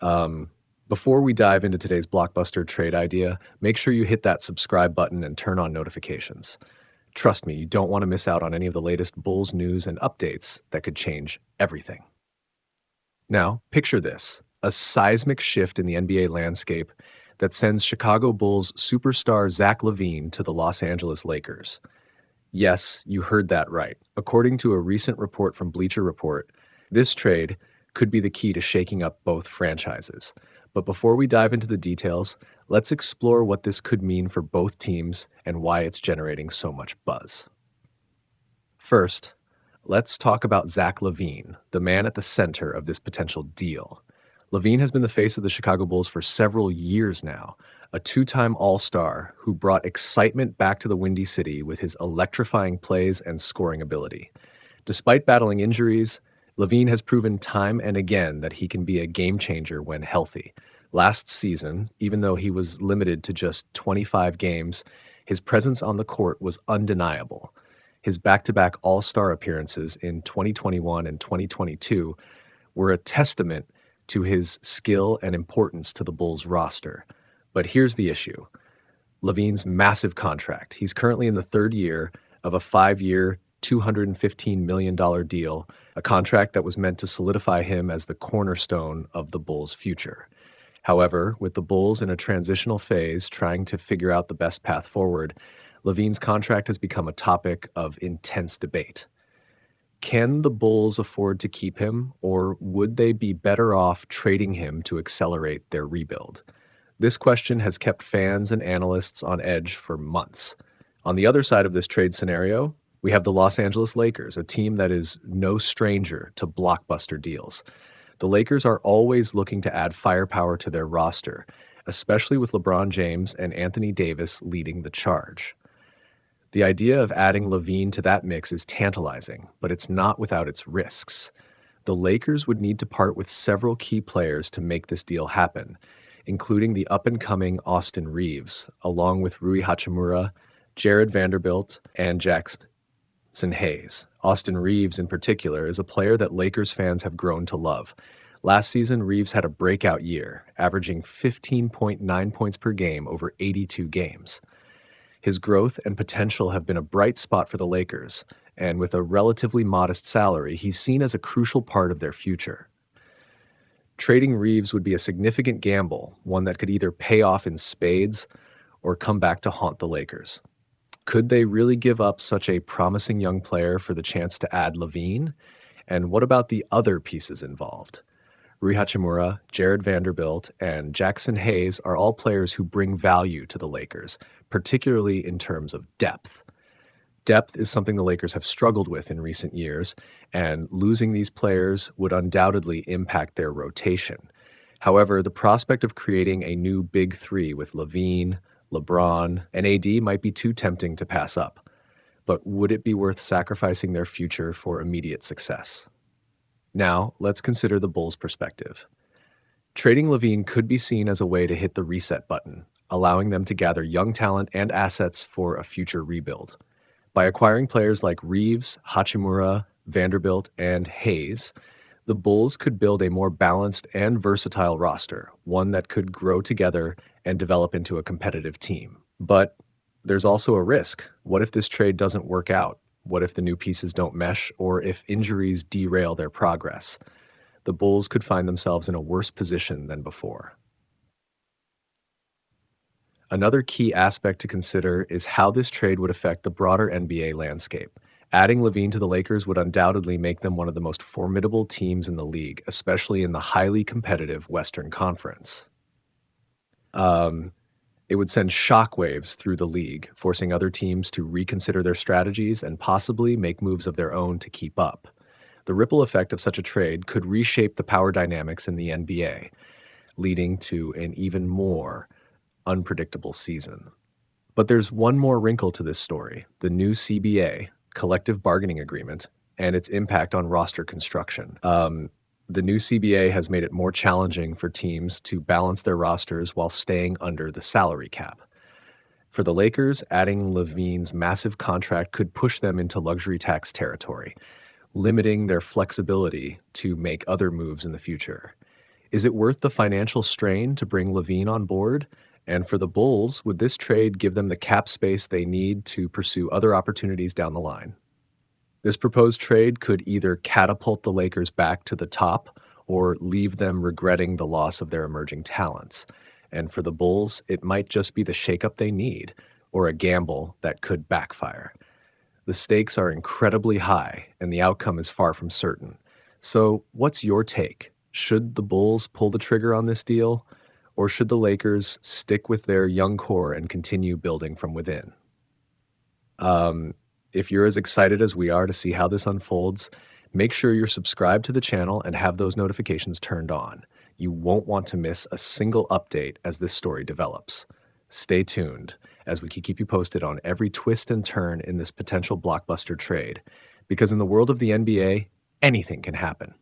Um, Before we dive into today's blockbuster trade idea, make sure you hit that subscribe button and turn on notifications. Trust me, you don't want to miss out on any of the latest Bulls news and updates that could change everything. Now, picture this, a seismic shift in the NBA landscape that sends Chicago Bulls superstar Zach LaVine to the Los Angeles Lakers. Yes, you heard that right. According to a recent report from Bleacher Report, this trade could be the key to shaking up both franchises. But before we dive into the details, let's explore what this could mean for both teams and why it's generating so much buzz. First, let's talk about Zach LaVine, the man at the center of this potential deal. LaVine has been the face of the Chicago Bulls for several years now, a two-time All-Star who brought excitement back to the Windy City with his electrifying plays and scoring ability. Despite battling injuries, LaVine has proven time and again that he can be a game changer when healthy. Last season, even though he was limited to just 25 games, his presence on the court was undeniable. His back-to-back All-Star appearances in 2021 and 2022 were a testament to his skill and importance to the Bulls roster. But here's the issue. LaVine's massive contract. He's currently in the third year of a 5-year, $215 million deal, a contract that was meant to solidify him as the cornerstone of the Bulls' future. However, with the Bulls in a transitional phase trying to figure out the best path forward, LaVine's contract has become a topic of intense debate. Can the Bulls afford to keep him, or would they be better off trading him to accelerate their rebuild? This question has kept fans and analysts on edge for months. On the other side of this trade scenario, we have the Los Angeles Lakers, a team that is no stranger to blockbuster deals. The Lakers are always looking to add firepower to their roster, especially with LeBron James and Anthony Davis leading the charge. The idea of adding LaVine to that mix is tantalizing, but it's not without its risks. The Lakers would need to part with several key players to make this deal happen, including the up-and-coming Austin Reeves, along with Rui Hachimura, Jared Vanderbilt, and Jackson Hayes. Austin Reeves, in particular, is a player that Lakers fans have grown to love. Last season, Reeves had a breakout year, averaging 15.9 points per game over 82 games. His growth and potential have been a bright spot for the Lakers, and with a relatively modest salary, he's seen as a crucial part of their future. Trading Reeves would be a significant gamble, one that could either pay off in spades or come back to haunt the Lakers. Could they really give up such a promising young player for the chance to add LaVine? And what about the other pieces involved? Rui Hachimura, Jared Vanderbilt, and Jackson Hayes are all players who bring value to the Lakers, particularly in terms of depth. Depth is something the Lakers have struggled with in recent years, and losing these players would undoubtedly impact their rotation. However, the prospect of creating a new Big Three with LaVine, LeBron, and AD might be too tempting to pass up. But would it be worth sacrificing their future for immediate success? Now, let's consider the Bulls' perspective. Trading LaVine could be seen as a way to hit the reset button, allowing them to gather young talent and assets for a future rebuild. By acquiring players like Reeves, Hachimura, Vanderbilt, and Hayes, the Bulls could build a more balanced and versatile roster, one that could grow together and develop into a competitive team. But there's also a risk. What if this trade doesn't work out? What if the new pieces don't mesh, or if injuries derail their progress? The Bulls could find themselves in a worse position than before. Another key aspect to consider is how this trade would affect the broader NBA landscape. Adding LaVine to the Lakers would undoubtedly make them one of the most formidable teams in the league, especially in the highly competitive Western Conference. It would send shockwaves through the league, forcing other teams to reconsider their strategies and possibly make moves of their own to keep up. The ripple effect of such a trade could reshape the power dynamics in the NBA, leading to an even more unpredictable season. But there's one more wrinkle to this story: the new CBA, collective bargaining agreement, and its impact on roster construction. The new CBA has made it more challenging for teams to balance their rosters while staying under the salary cap. For the Lakers, adding LaVine's massive contract could push them into luxury tax territory, limiting their flexibility to make other moves in the future. Is it worth the financial strain to bring LaVine on board? And for the Bulls, would this trade give them the cap space they need to pursue other opportunities down the line? This proposed trade could either catapult the Lakers back to the top or leave them regretting the loss of their emerging talents. And for the Bulls, it might just be the shakeup they need or a gamble that could backfire. The stakes are incredibly high, and the outcome is far from certain. So, what's your take? Should the Bulls pull the trigger on this deal, or should the Lakers stick with their young core and continue building from within? Um, if you're as excited as we are to see how this unfolds, make sure you're subscribed to the channel and have those notifications turned on. You won't want to miss a single update as this story develops. Stay tuned as we can keep you posted on every twist and turn in this potential blockbuster trade. Because in the world of the NBA, anything can happen.